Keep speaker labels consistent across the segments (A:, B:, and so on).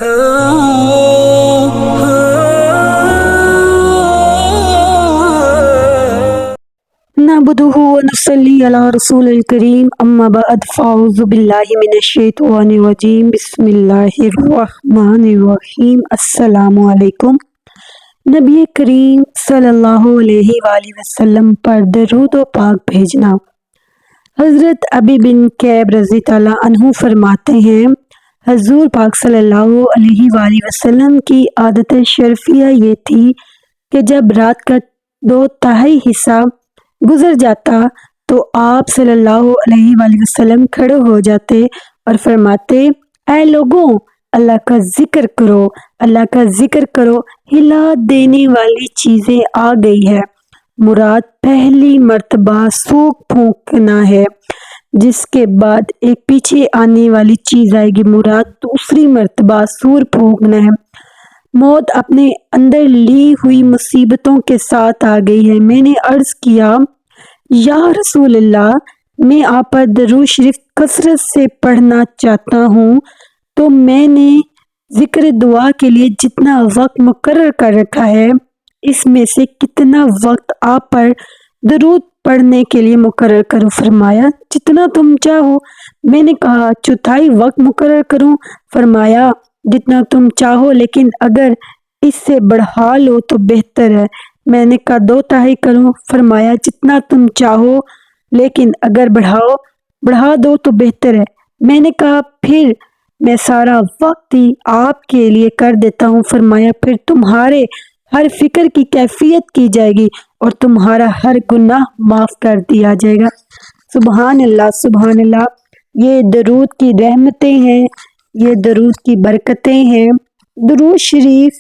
A: نعبدہ ونصلی علی رسول الکریم اما بعد فاعوذ باللہ من الشیطان الرجیم بسم اللہ الرحمن الرحیم السلام علیکم۔ نبی کریم صلی اللہ علیہ وآلہ وسلم پر درود و پاک بھیجنا۔ حضرت ابی بن کعب رضی اللہ عنہ فرماتے ہیں، حضور پاک صلی اللہ علیہ وآلہ وسلم کی عادت شرفیہ یہ تھی کہ جب رات کا 2/3 حصہ گزر جاتا تو آپ صلی اللہ علیہ وآلہ وسلم کھڑے ہو جاتے اور فرماتے، اے لوگوں، اللہ کا ذکر کرو، اللہ کا ذکر کرو، ہلا دینے والی چیزیں آ گئی ہے۔ مراد پہلی مرتبہ سوک پھونکنا ہے، جس کے بعد ایک پیچھے آنے والی چیز آئے گی، مراد دوسری مرتبہ سور پھونکنا ہے۔ موت اپنے اندر لی ہوئی مصیبتوں کے ساتھ آ گئی ہے۔ میں نے عرض کیا، یا رسول اللہ، میں آپ پر درود شریف کثرت سے پڑھنا چاہتا ہوں، تو میں نے ذکر دعا کے لیے جتنا وقت مقرر کر رکھا ہے، اس میں سے کتنا وقت آپ پر درود پڑھنے کے لیے مقرر کروں؟ فرمایا، جتنا تم چاہو۔ میں نے کہا، 1/4 وقت مقرر کروں؟ فرمایا، جتنا تم چاہو، لیکن اگر اس سے بڑھا لو تو بہتر ہے۔ میں نے کہا، 2/3 کروں؟ فرمایا، جتنا تم چاہو، لیکن اگر بڑھا دو تو بہتر ہے۔ میں نے کہا، پھر میں سارا وقت ہی آپ کے لیے کر دیتا ہوں۔ فرمایا، پھر تمہارے ہر فکر کی کیفیت کی جائے گی اور تمہارا ہر گناہ معاف کر دیا جائے گا۔ سبحان اللہ، سبحان اللہ۔ یہ درود کی رحمتیں ہیں، یہ درود کی برکتیں ہیں۔ درود شریف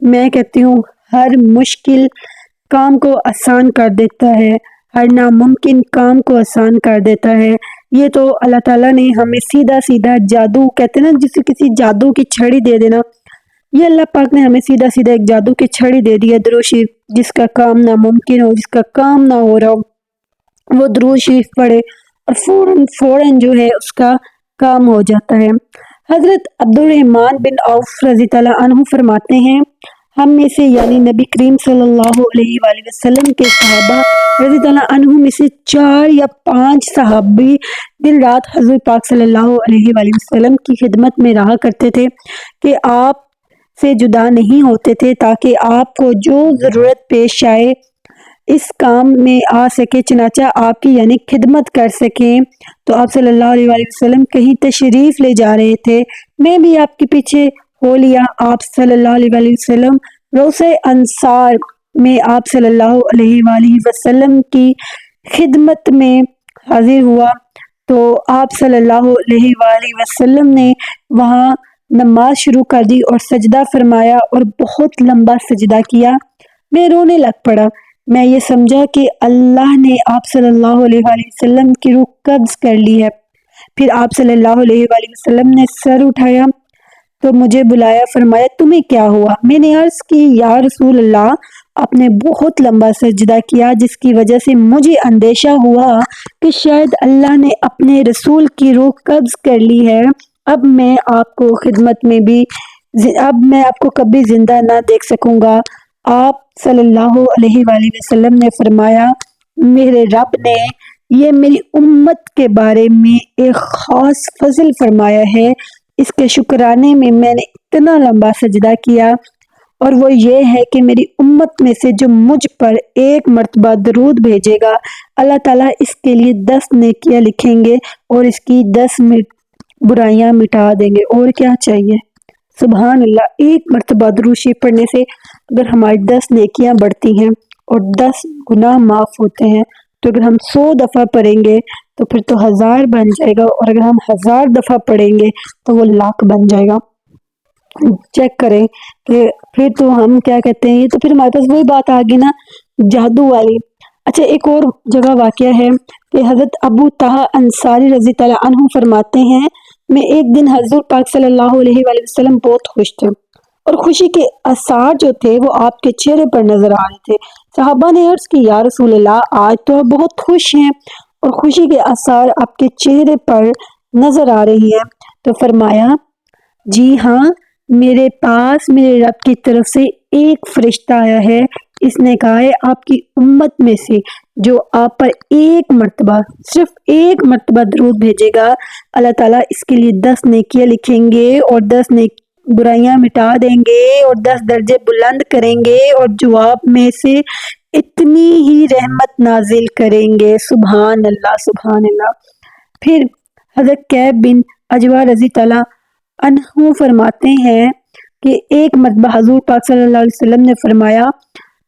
A: میں کہتی ہوں ہر مشکل کام کو آسان کر دیتا ہے، ہر ناممکن کام کو آسان کر دیتا ہے۔ یہ تو اللہ تعالیٰ نے ہمیں سیدھا سیدھا جادو، کہتے ہیں نا جسے کسی جادو کی چھڑی دے دینا، یہ اللہ پاک نے ہمیں سیدھا سیدھا ایک جادو کی چھڑی دے دی ہے۔ درود شریف جس کا کام ناممکن ہو، جس کا کام نہ ہو رہا ہو، وہ درود شریف پڑھے اور فوراً جو ہے اس کا کام ہو جاتا ہے۔ حضرت عبد الرحمن بن عوف رضی اللہ عنہ فرماتے ہیں، ہم میں سے یعنی نبی کریم صلی اللہ علیہ وآلہ وسلم کے صحابہ رضی اللہ عنہ میں سے 4 یا 5 صحابی دن رات حضور پاک صلی اللہ علیہ وآلہ وسلم کی خدمت میں رہا کرتے تھے کہ آپ سے جدا نہیں ہوتے تھے تاکہ آپ کو جو ضرورت پیش آئے اس کام میں آ سکے، چنانچہ آپ کی یعنی خدمت کر سکیں۔ تو آپ صلی اللہ علیہ وآلہ وسلم کہیں تشریف لے جا رہے تھے، میں بھی آپ کے پیچھے ہو لیا۔ آپ صلی اللہ علیہ وآلہ وسلم روضہ انصار میں آپ صلی اللہ علیہ وآلہ وسلم کی خدمت میں حاضر ہوا تو آپ صلی اللہ علیہ وآلہ وسلم نے وہاں نماز شروع کر دی اور سجدہ فرمایا اور بہت لمبا سجدہ کیا۔ میں رونے لگ پڑا۔ میں یہ سمجھا کہ اللہ نے آپ صلی اللہ علیہ وآلہ وسلم کی روح قبض کر لی ہے۔ پھر آپ صلی اللہ علیہ وآلہ وسلم نے سر اٹھایا تو مجھے بلایا، فرمایا، تمہیں کیا ہوا؟ میں نے عرض کی، یا رسول اللہ، آپ نے بہت لمبا سجدہ کیا جس کی وجہ سے مجھے اندیشہ ہوا کہ شاید اللہ نے اپنے رسول کی روح قبض کر لی ہے۔ اب میں آپ کو خدمت میں بھی اب میں آپ کو کبھی زندہ نہ دیکھ سکوں گا۔ آپ صلی اللہ علیہ وآلہ وسلم نے فرمایا، میرے رب نے یہ میری امت کے بارے میں ایک خاص فضل فرمایا ہے، اس کے شکرانے میں میں نے اتنا لمبا سجدہ کیا، اور وہ یہ ہے کہ میری امت میں سے جو مجھ پر 1 مرتبہ درود بھیجے گا، اللہ تعالیٰ اس کے لیے 10 نیکیاں لکھیں گے اور اس کی 10 برائیاں مٹا دیں گے۔ اور کیا چاہیے؟ سبحان اللہ۔ 1 مرتبہ درود شریف پڑھنے سے اگر ہماری 10 نیکیاں بڑھتی ہیں اور 10 گناہ معاف ہوتے ہیں، تو اگر ہم 100 دفعہ پڑھیں گے تو پھر تو 1000 بن جائے گا، اور اگر ہم 1000 دفعہ پڑھیں گے تو وہ 1,00,000 بن جائے گا۔ چیک کریں کہ پھر تو ہم کیا کہتے ہیں، تو پھر ہمارے پاس وہی بات آ گئی نا، جادو والی۔ اچھا، ایک اور جگہ واقعہ ہے کہ حضرت ابو طہا انصاری رضی اللہ عنہ فرماتے ہیں، میں ایک دن حضور پاک صلی اللہ علیہ وآلہ وسلم بہت خوش تھے اور خوشی کے آثار جو تھے وہ آپ کے چہرے پر نظر آ رہے تھے۔ صحابہ نے عرض کی، یا رسول اللہ، آج تو آپ بہت خوش ہیں اور خوشی کے آثار آپ کے چہرے پر نظر آ رہی ہیں۔ تو فرمایا، جی ہاں، میرے پاس میرے رب کی طرف سے ایک فرشتہ آیا ہے، اس نے کہا ہے آپ کی امت میں سے جو آپ پر ایک مرتبہ، صرف ایک مرتبہ درود بھیجے گا، اللہ تعالیٰ اس کے لیے 10 نیکیاں لکھیں گے اور 10 برائیاں مٹا دیں گے اور 10 درجے بلند کریں گے اور جواب میں سے اتنی ہی رحمت نازل کریں گے۔ سبحان اللہ، سبحان اللہ۔ پھر حضرت کعب بن عجوہ رضی اللہ عنہ فرماتے ہیں کہ ایک مرتبہ حضور پاک صلی اللہ علیہ وسلم نے فرمایا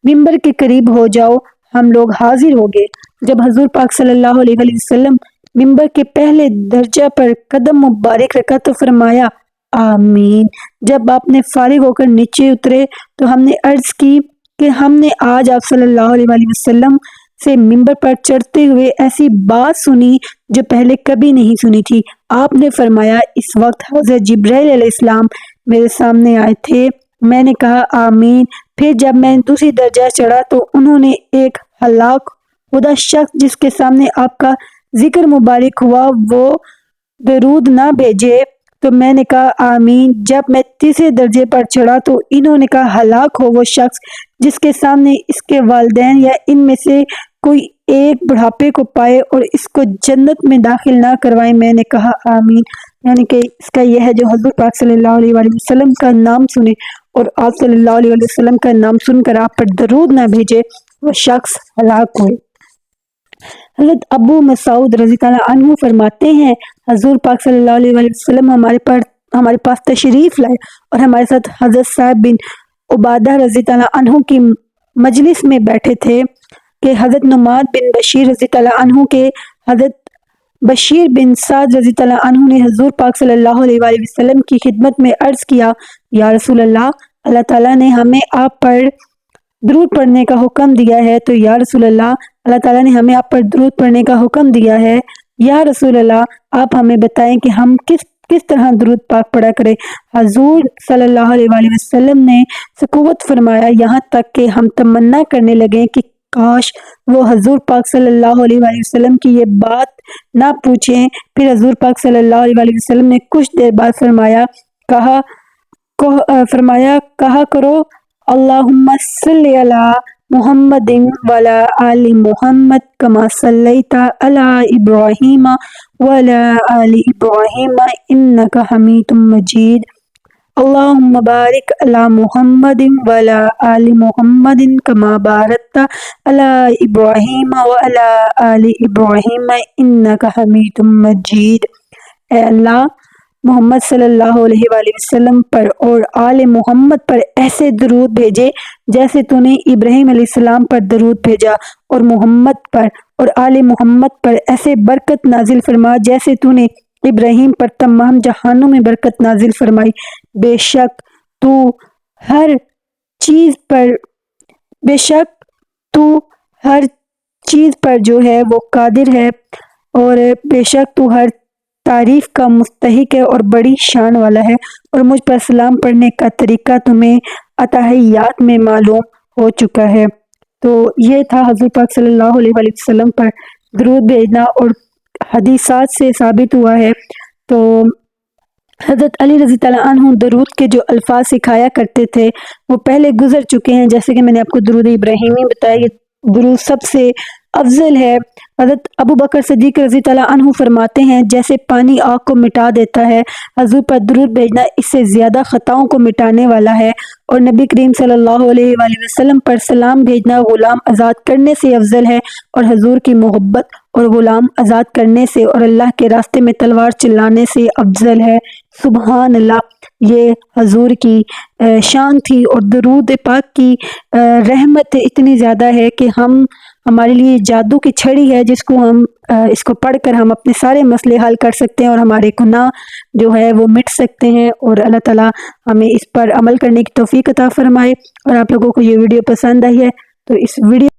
A: ممبر کے قریب ہو جاؤ، ہم لوگ حاضر ہو گئے۔ جب حضور پاک صلی اللہ علیہ وسلم ممبر کے پہلے درجہ پر قدم مبارک رکھا تو فرمایا آمین۔ جب آپ نے فارغ ہو کر نیچے اترے تو ہم نے عرض کی کہ ہم نے آج آپ صلی اللہ علیہ وسلم سے ممبر پر چڑھتے ہوئے ایسی بات سنی جو پہلے کبھی نہیں سنی تھی۔ آپ نے فرمایا اس وقت حضرت جبرائیل علیہ السلام میرے سامنے آئے تھے، میں نے کہا آمین۔ پھر جب میں دوسری درجہ چڑھا تو انہوں نے ایک ہلاک شدہ شخص جس کے سامنے آپ کا ذکر مبارک ہوا وہ درود نہ بھیجے تو میں نے کہا آمین۔ جب میں تیسرے درجے پر چڑھا تو انہوں نے کہا ہلاک ہو وہ شخص جس کے سامنے اس کے والدین یا ان میں سے کوئی ایک بڑھاپے کو پائے اور اس کو جنت میں داخل نہ کروائے، میں نے کہا آمین۔ یعنی کہ اس کا یہ ہے جو حضور پاک صلی اللہ علیہ وسلم کا نام سنے اور آپ صلی اللہ علیہ وسلم کا نام سن کر آپ پر درود نہ بھیجے، وہ شخص ہلاک ہوئے۔ حضرت ابو مسعود رضی اللہ عنہ فرماتے ہیں حضور پاک صلی اللہ علیہ وسلم ہمارے پاس تشریف لائے اور ہمارے ساتھ حضرت صاحب بن عبادہ رضی اللہ عنہ کی مجلس میں بیٹھے تھے کہ حضرت نعمان بن بشیر رضی اللہ عنہ کے حضرت بشیر بن سعد رضی اللہ عنہ نے حضور پاک صلی اللہ علیہ وسلم کی خدمت میں عرض کیا یا رسول اللہ تعالیٰ نے ہمیں آپ پر درود پڑھنے کا حکم دیا ہے تو یا رسول اللہ تعالیٰ نے ہمیں آپ پر درود پڑھنے کا حکم دیا ہے، یا رسول اللہ آپ ہمیں بتائیں کہ ہم کس طرح درود پاک پڑھا کریں۔ حضور صلی اللہ علیہ وسلم نے سکوت فرمایا یہاں تک کہ ہم تمنا کرنے لگے کہ کاش وہ حضور پاک صلی اللہ علیہ وسلم کی یہ بات نہ پوچھیں۔ پھر حضور پاک صلی اللہ علیہ وسلم نے کچھ دیر بعد کہا کرو اللہم صلی علی محمد وعلی آل محمد کما صلیت علی ابراہیم وعلی آل ابراہیم انک حمید مجید، اللہم بارک علی محمد وعلی آل محمد کما بارکت علی ابراہیم وعلی آل ابراہیم انک حمید مجید۔ اے اللہ محمد صلی اللہ علیہ وآلہ وسلم پر اور آل محمد پر ایسے درود بھیجے جیسے تو نے ابراہیم علیہ السلام پر درود بھیجا، اور محمد پر اور آل محمد پر ایسے برکت نازل فرما جیسے تو نے ابراہیم پر تمام جہانوں میں برکت نازل فرمائی۔ بے شک تو ہر چیز پر جو ہے وہ قادر ہے، اور بے شک تو ہر تعریف کا مستحق ہے اور بڑی شان والا ہے، اور مجھ پر سلام پڑھنے کا طریقہ تمہیں اتحیات میں معلوم ہو چکا ہے۔ تو یہ تھا حضور پاک صلی اللہ علیہ وسلم پر درود بھیجنا، اور حدیثات سے ثابت ہوا ہے۔ تو حضرت علی رضی اللہ عنہ درود کے جو الفاظ سکھایا کرتے تھے وہ پہلے گزر چکے ہیں، جیسے کہ میں نے آپ کو درود ابراہیمی بتایا، یہ درود سب سے افضل ہے۔ حضرت ابو بکر صدیق رضی اللہ عنہ فرماتے ہیں جیسے پانی آگ کو مٹا دیتا ہے، حضور پر درود بھیجنا اس سے زیادہ خطاؤں کو مٹانے والا ہے، اور نبی کریم صلی اللہ علیہ وآلہ وسلم پر سلام بھیجنا غلام آزاد کرنے سے افضل ہے، اور حضور کی محبت اور غلام آزاد کرنے سے اور اللہ کے راستے میں تلوار چلانے سے افضل ہے۔ سبحان اللہ، یہ حضور کی شان تھی، اور درود پاک کی رحمت اتنی زیادہ ہے کہ ہمارے لیے جادو کی چھڑی ہے جس کو ہم اس کو پڑھ کر ہم اپنے سارے مسئلے حل کر سکتے ہیں، اور ہمارے گناہ جو ہے وہ مٹ سکتے ہیں، اور اللہ تعالیٰ ہمیں اس پر عمل کرنے کی توفیق عطا فرمائے۔ اور آپ لوگوں کو یہ ویڈیو پسند آئی ہے تو اس ویڈیو